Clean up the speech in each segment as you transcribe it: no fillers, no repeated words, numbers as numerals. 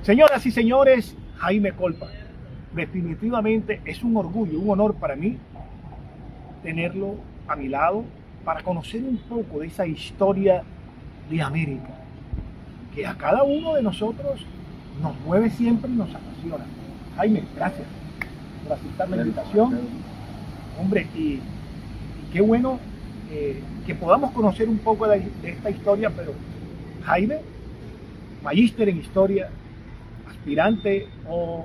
Señoras y señores, Jaime Colpa. Definitivamente es un orgullo, un honor para mí tenerlo a mi lado para conocer un poco de esa historia de América, que a cada uno de nosotros nos mueve siempre y nos apasiona. Jaime, gracias por aceptar la invitación. Hombre, y qué bueno que podamos conocer un poco de esta historia, pero Jaime, magíster en historia, aspirante o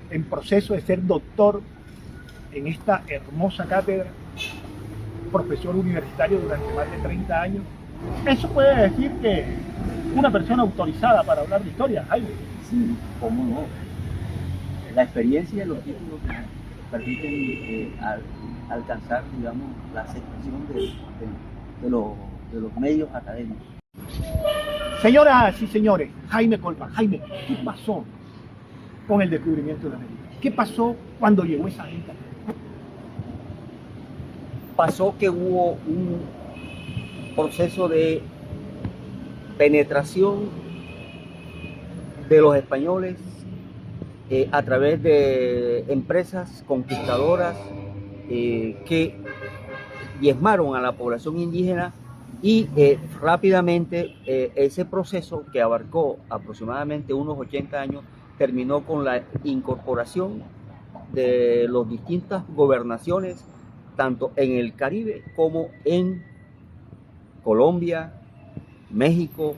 en proceso de ser doctor en esta hermosa cátedra, profesor universitario durante más de 30 años. Eso puede decir que una persona autorizada para hablar de historia, Jaime. Sí, cómo no. La experiencia y los títulos permiten alcanzar, digamos, la aceptación de los medios académicos. Señoras y señores, Jaime Colpa. Jaime, ¿qué pasó con el descubrimiento de América? ¿Qué pasó cuando llegó esa gente? Pasó que hubo un proceso de penetración de los españoles a través de empresas conquistadoras que diezmaron a la población indígena y rápidamente ese proceso, que abarcó aproximadamente unos 80 años, terminó con la incorporación de las distintas gobernaciones, tanto en el Caribe como en Colombia, México,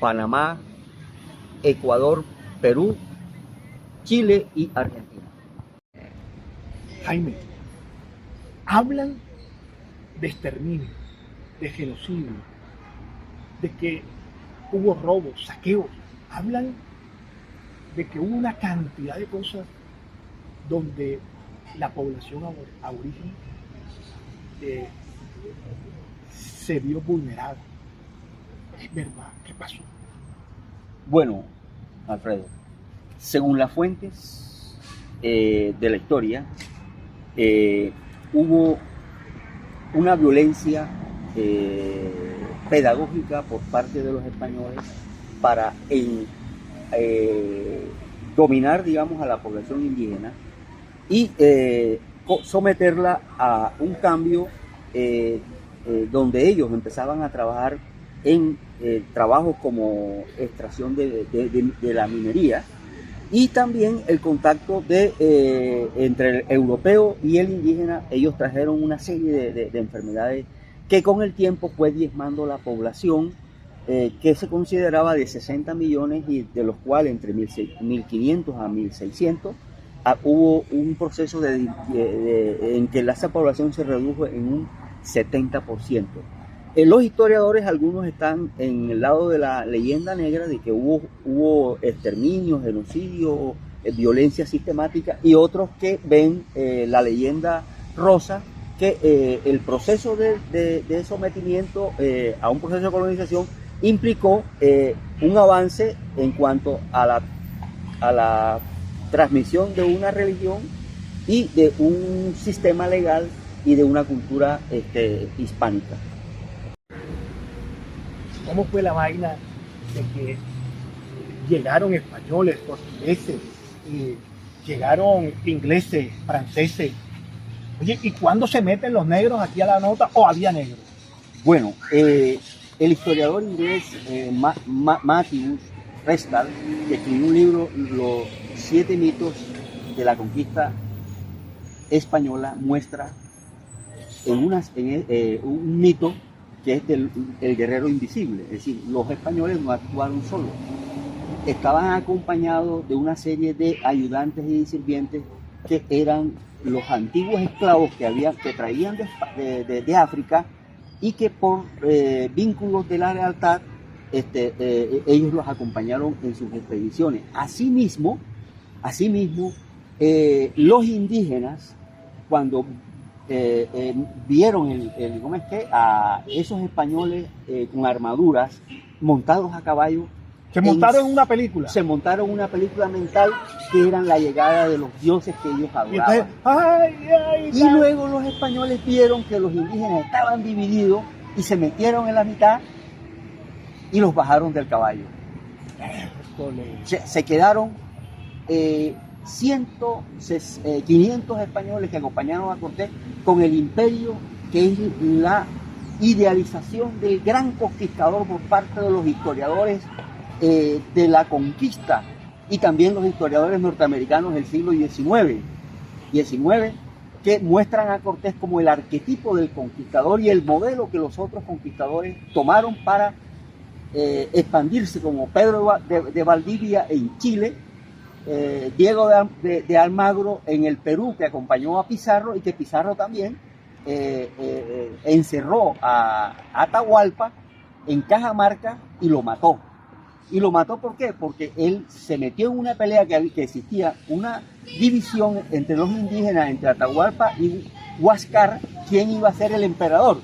Panamá, Ecuador, Perú, Chile y Argentina. Jaime, hablan de exterminio, de genocidio, de que hubo robos, saqueos. Hablan de que hubo una cantidad de cosas donde la población aborigen se vio vulnerada. Es verdad, ¿qué pasó? Bueno, Alfredo, según las fuentes de la historia, hubo una violencia pedagógica por parte de los españoles para dominar, digamos, a la población indígena y someterla a un cambio donde ellos empezaban a trabajar en trabajos como extracción de la minería, y también el contacto entre el europeo y el indígena. Ellos trajeron una serie de enfermedades que con el tiempo fue diezmando la población, que se consideraba de 60 millones, y de los cuales entre 1500 a 1600 hubo un proceso en que esa población se redujo en un 70%. Los historiadores, algunos están en el lado de la leyenda negra de que hubo exterminio, genocidio, violencia sistemática, y otros que ven la leyenda rosa, que el proceso de sometimiento a un proceso de colonización implicó un avance en cuanto a la transmisión de una religión y de un sistema legal y de una cultura hispánica. ¿Cómo fue la vaina de que llegaron españoles, portugueses, llegaron ingleses, franceses? Oye, ¿y cuándo se meten los negros aquí a la nota, o había negros? Bueno, el historiador inglés Matthew Restall, que escribió un libro, Los 7 mitos de la conquista española, muestra un mito que es el guerrero invisible. Es decir, los españoles no actuaron solos, estaban acompañados de una serie de ayudantes y sirvientes que eran los antiguos esclavos que traían de África, y que por vínculos de la lealtad ellos los acompañaron en sus expediciones. Asimismo, los indígenas, cuando vieron a esos españoles con armaduras, montados a caballo, Se montaron una película. Se montaron una película mental, que eran la llegada de los dioses que ellos adoraban. Y luego los españoles vieron que los indígenas estaban divididos y se metieron en la mitad y los bajaron del caballo. Miércoles. Se quedaron 500 españoles que acompañaron a Cortés con el imperio, que es la idealización del gran conquistador por parte de los historiadores de la conquista y también los historiadores norteamericanos del siglo XIX, que muestran a Cortés como el arquetipo del conquistador y el modelo que los otros conquistadores tomaron para expandirse, como Pedro de Valdivia en Chile, Diego de Almagro en el Perú, que acompañó a Pizarro, y que Pizarro también encerró a Atahualpa en Cajamarca y lo mató. ¿Y lo mató por qué? Porque él se metió en una pelea que existía, una división entre los indígenas, entre Atahualpa y Huáscar, quién iba a ser el emperador,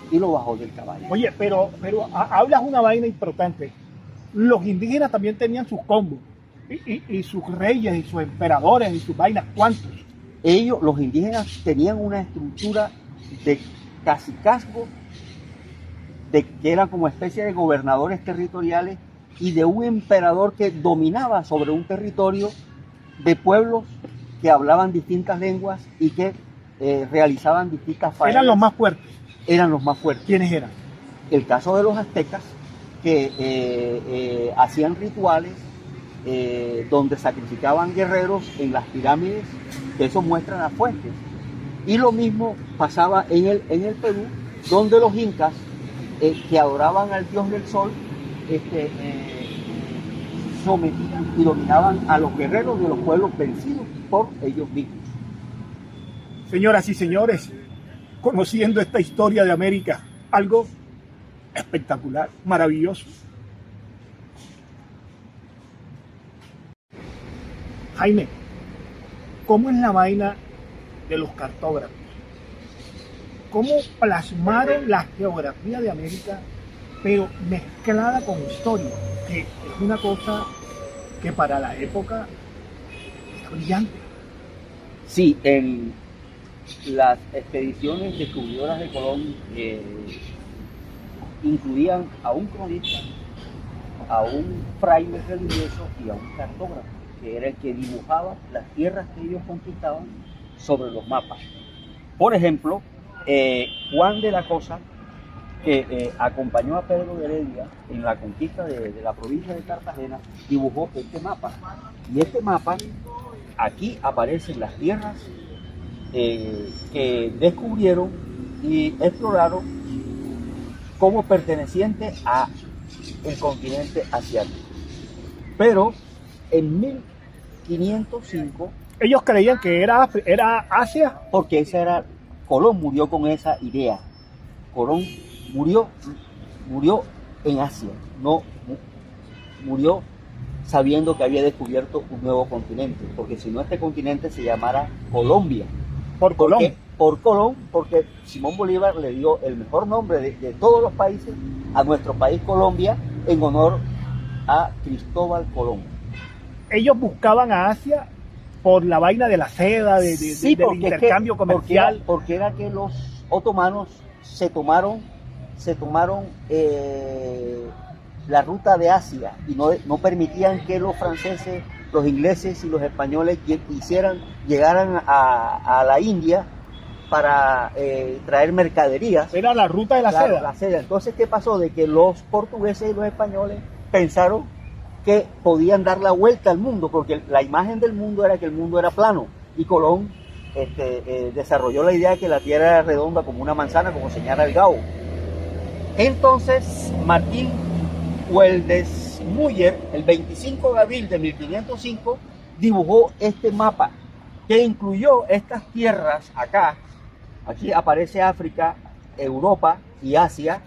y lo bajó del caballo. Oye, pero hablas una vaina importante. Los indígenas también tenían sus combos, y sus reyes, y sus emperadores, y sus vainas. ¿Cuántos? Ellos, los indígenas, tenían una estructura de cacicazgo, que eran como especie de gobernadores territoriales, y de un emperador que dominaba sobre un territorio de pueblos que hablaban distintas lenguas y que realizaban distintas faenas. Eran los más fuertes. Eran los más fuertes. ¿Quiénes eran? El caso de los aztecas, que hacían rituales donde sacrificaban guerreros en las pirámides, que eso muestran las fuentes. Y lo mismo pasaba en el Perú, donde los incas, que adoraban al dios del sol, sometían y dominaban a los guerreros de los pueblos vencidos por ellos mismos. Señoras y señores, conociendo esta historia de América, algo espectacular, maravilloso. Jaime, ¿cómo es la vaina de los cartógrafos? ¿Cómo plasmaron la geografía de América, pero mezclada con historia? Que es una cosa que para la época era brillante. Sí, en las expediciones descubridoras de Colón incluían a un cronista, a un fraile religioso y a un cartógrafo, que era el que dibujaba las tierras que ellos conquistaban sobre los mapas. Por ejemplo, Juan de la Cosa, que acompañó a Pedro de Heredia en la conquista de la provincia de Cartagena, dibujó este mapa. Y este mapa, aquí aparecen las tierras que descubrieron y exploraron como pertenecientes a el continente asiático. Pero en 1505... Ellos creían que era Asia. Porque esa era... Colón murió con esa idea. Colón murió en Asia, no murió sabiendo que había descubierto un nuevo continente, porque si no, este continente se llamara Colombia. Por Colón. Por Colón, porque Simón Bolívar le dio el mejor nombre de todos los países a nuestro país, Colombia, en honor a Cristóbal Colón. Ellos buscaban a Asia por la vaina de la seda, del intercambio comercial. Porque era que los otomanos se tomaron la ruta de Asia y no permitían que los franceses, los ingleses y los españoles llegaran a la India para traer mercaderías. Era la ruta de la seda. Entonces, ¿qué pasó? De que los portugueses y los españoles pensaron que podían dar la vuelta al mundo, porque la imagen del mundo era que el mundo era plano, y Colón desarrolló la idea de que la Tierra era redonda como una manzana, como señala el Gao. Entonces Martín Güeldés Müller, el 25 de abril de 1505, dibujó este mapa que incluyó estas tierras acá. Aquí aparece África, Europa y Asia.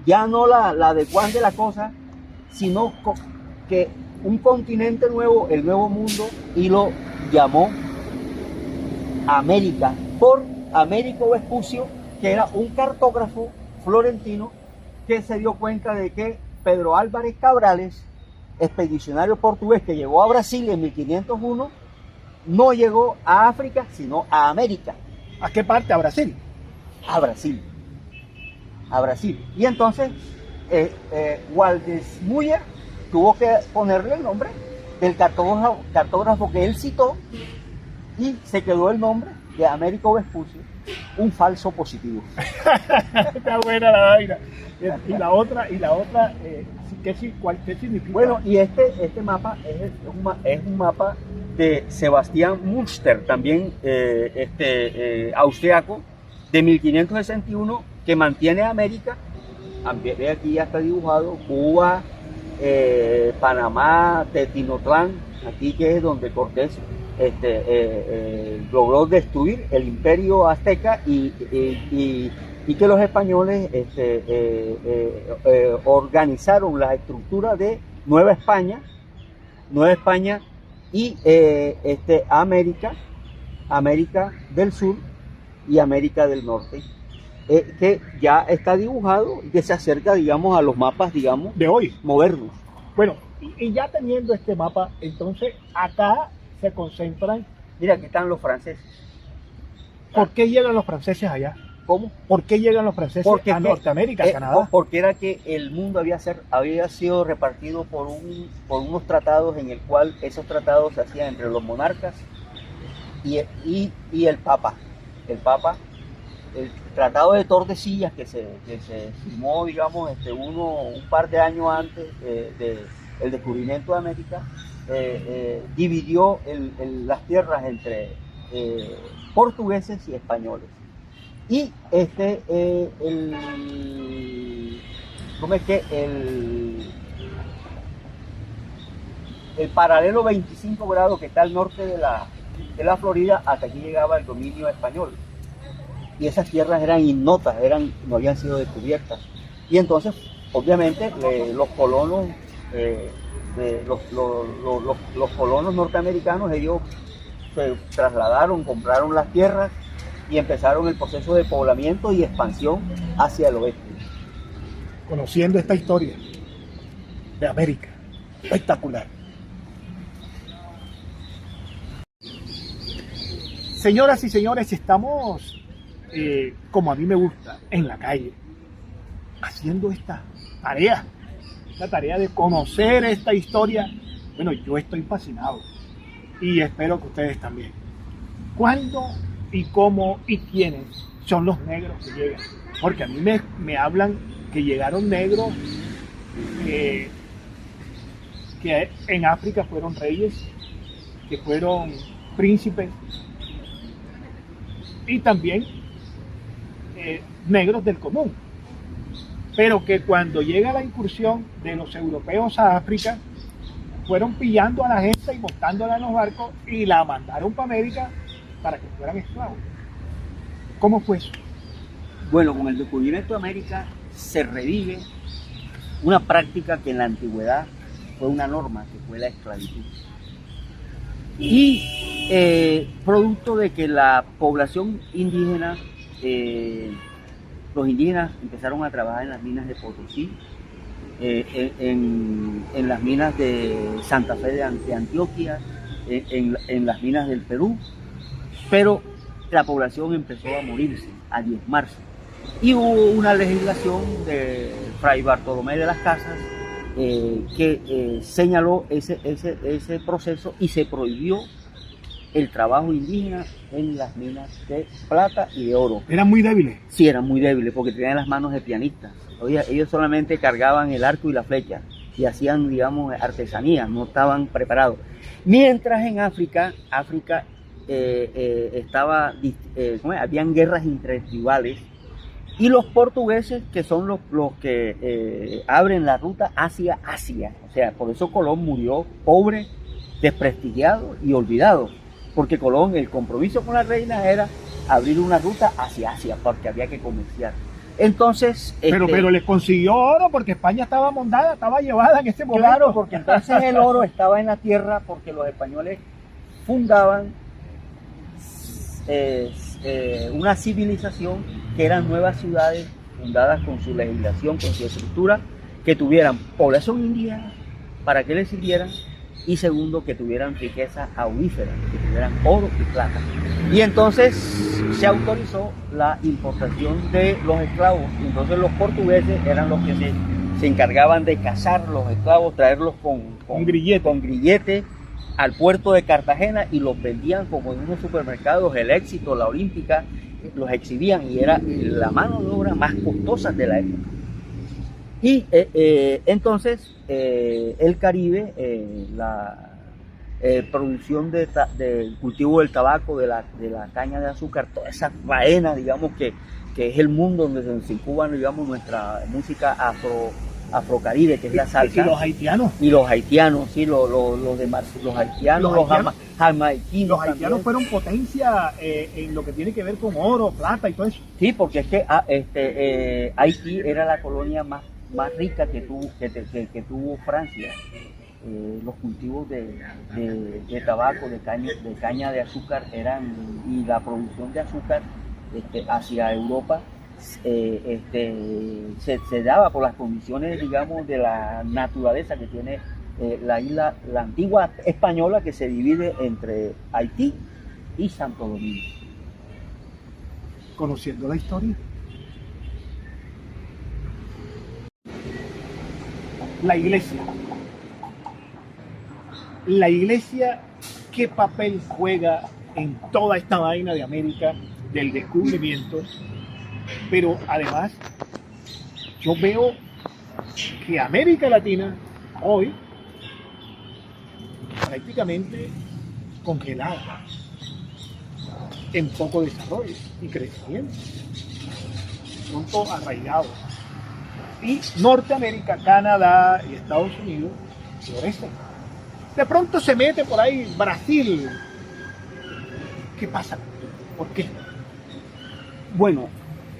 Ya no la de Juan de la Cosa, sino que un continente nuevo, el Nuevo Mundo, y lo llamó América, por Américo Vespucio, que era un cartógrafo florentino que se dio cuenta de que Pedro Álvarez Cabrales, expedicionario portugués que llegó a Brasil en 1501, no llegó a África, sino a América. ¿A qué parte? ¿A Brasil? A Brasil. A Brasil. Y entonces Güeldés Müller tuvo que ponerle el nombre del cartógrafo que él citó y se quedó el nombre de Américo Vespucio, un falso positivo. Está buena la vaina. Y la otra, ¿qué significa? Bueno, y este mapa es un mapa de Sebastián Münster, también austriaco, de 1561, que mantiene América. Ve aquí ya está dibujado Cuba, Panamá, Tenochtitlán, aquí que es donde Cortés logró destruir el imperio azteca y que los españoles organizaron la estructura de Nueva España y América del Sur y América del Norte, que ya está dibujado y que se acerca, digamos, a los mapas, digamos, de hoy, modernos. Bueno, y ya teniendo este mapa, entonces acá se concentran. Mira, aquí están los franceses. ¿Por qué llegan los franceses allá? ¿Cómo? ¿Por qué llegan los franceses a Norteamérica, a Canadá? Porque era que el mundo había sido repartido por unos tratados en el cual esos tratados se hacían entre los monarcas y el Papa. El Tratado de Tordesillas que se firmó, digamos, un par de años antes del descubrimiento de América, dividió las tierras entre portugueses y españoles. Y el paralelo 25 grados que está al norte de la Florida, hasta aquí llegaba el dominio español. Y esas tierras eran ignotas, no habían sido descubiertas. Y entonces, obviamente, los colonos los colonos norteamericanos, ellos se trasladaron, compraron las tierras y empezaron el proceso de poblamiento y expansión hacia el oeste. Conociendo esta historia de América, espectacular. Señoras y señores, estamos, como a mí me gusta, en la calle, haciendo esta tarea de conocer esta historia. Bueno, yo estoy fascinado y espero que ustedes también. ¿Cuándo y cómo y quiénes son los negros que llegan? Porque a mí me hablan que llegaron negros que en África fueron reyes, que fueron príncipes, y también negros del común, pero que cuando llega la incursión de los europeos a África, fueron pillando a la gente y montándola en los barcos y la mandaron para América para que fueran esclavos. ¿Cómo fue eso? Bueno, con el descubrimiento de América se revive una práctica que en la antigüedad fue una norma, que fue la esclavitud. Y producto de que la población indígena, los indígenas empezaron a trabajar en las minas de Potosí, en las minas de Santa Fe de Antioquia, en las minas del Perú, pero la población empezó a morirse, a diezmarse. Y hubo una legislación de Fray Bartolomé de las Casas que señaló ese proceso y se prohibió el trabajo indígena en las minas de plata y de oro. ¿Eran muy débiles? Sí, eran muy débiles porque tenían las manos de pianistas. Ellos solamente cargaban el arco y la flecha y hacían, digamos, artesanías, no estaban preparados. Mientras en África habían guerras intertribales y los portugueses, que son los que abren la ruta hacia Asia. O sea, por eso Colón murió pobre, desprestigiado y olvidado. Porque Colón, el compromiso con la reina era abrir una ruta hacia Asia, porque había que comerciar. Entonces... Pero les consiguió oro porque España estaba mondada, estaba llevada en ese momento. Claro, porque entonces el oro estaba en la tierra porque los españoles fundaban una civilización que eran nuevas ciudades fundadas con su legislación, con su estructura, que tuvieran población indígena para que les sirvieran, y segundo, que tuvieran riqueza aurífera, que tuvieran oro y plata. Y entonces se autorizó la importación de los esclavos, y entonces los portugueses eran los que se encargaban de cazar los esclavos, traerlos con grillete al puerto de Cartagena y los vendían como en unos supermercados, el Éxito, la Olímpica, los exhibían y era la mano de obra más costosa de la época. Y entonces el Caribe, la producción del cultivo del tabaco, de la caña de azúcar, toda esa faena, digamos, que es el mundo donde se incuba, digamos, nuestra música afrocaribe, que es la salsa. Y los haitianos. Y los haitianos, sí, los haitianos, los jamaiquinos. Los haitianos fueron potencia en lo que tiene que ver con oro, plata y todo eso. Sí, porque es que Haití era la colonia más rica que tuvo Francia. Los cultivos de tabaco, de caña de azúcar y la producción de azúcar hacia Europa se daba por las condiciones, digamos, de la naturaleza que tiene la antigua española, que se divide entre Haití y Santo Domingo. Conociendo la historia, la iglesia, ¿qué papel juega en toda esta vaina de América, del descubrimiento? Pero además, yo veo que América Latina hoy prácticamente congelada, en poco desarrollo y crecimiento, pronto arraigado. Y Norteamérica, Canadá y Estados Unidos florecen. De pronto se mete por ahí Brasil. ¿Qué pasa? ¿Por qué? Bueno,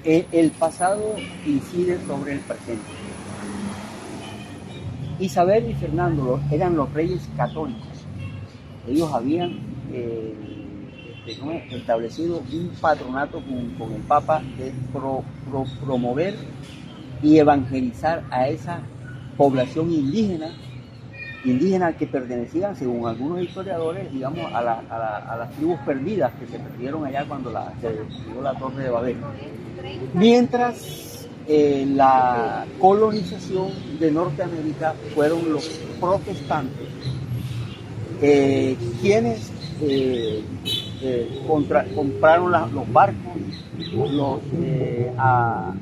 el pasado incide sobre el presente. Isabel y Fernando eran los reyes católicos. Ellos habían establecido un patronato con el Papa de promover y evangelizar a esa población indígena que pertenecían, según algunos historiadores, digamos, a las tribus perdidas que se perdieron allá cuando se destruyó la Torre de Babel. Mientras la colonización de Norteamérica fueron los protestantes quienes compraron los barcos, los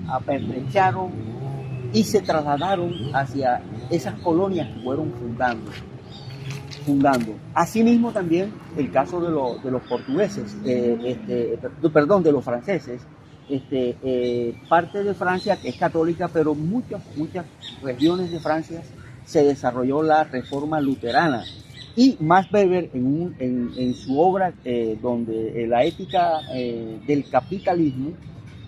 apertrecharon y se trasladaron hacia esas colonias que fueron fundando. Asimismo también el caso de los portugueses, de los franceses, parte de Francia que es católica, pero muchas regiones de Francia se desarrolló la reforma luterana. Y Max Weber en su obra donde la ética del capitalismo,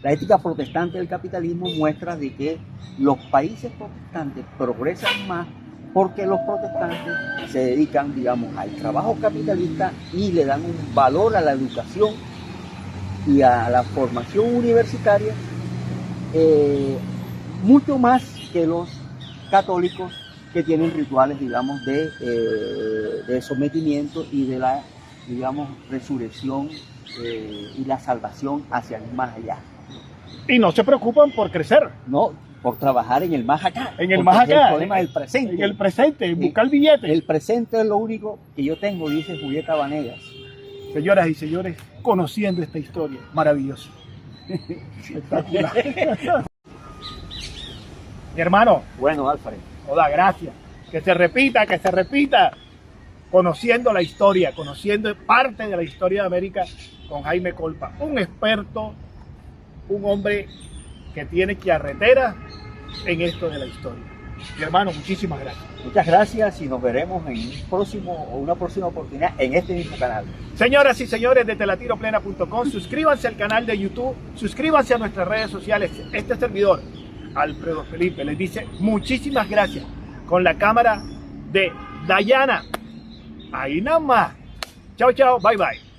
la ética protestante del capitalismo, muestra de que los países protestantes progresan más porque los protestantes se dedican, digamos, al trabajo capitalista y le dan un valor a la educación y a la formación universitaria mucho más que los católicos, que tienen rituales, digamos, de sometimiento y de la, digamos, resurrección y la salvación hacia el más allá. Y no se preocupan por crecer. No, por trabajar en el más acá. En el más acá. El problema es el presente. En el presente, en buscar billetes. El presente es lo único que yo tengo, dice Julieta Vanegas. Señoras y señores, conociendo esta historia, maravilloso. Espectacular. Mi hermano. Bueno, Alfred. Toda gracias. Que se repita. Conociendo la historia, conociendo parte de la historia de América con Jaime Colpa. Un experto, un hombre que tiene carretera en esto de la historia. Mi hermano, muchísimas gracias. Muchas gracias y nos veremos en una próxima oportunidad en este mismo canal. Señoras y señores de telatiroplena.com, suscríbanse al canal de YouTube, suscríbanse a nuestras redes sociales. Este servidor, Alfredo Felipe, les dice muchísimas gracias con la cámara de Dayana. Ahí nada más. Chao, chao, bye, bye.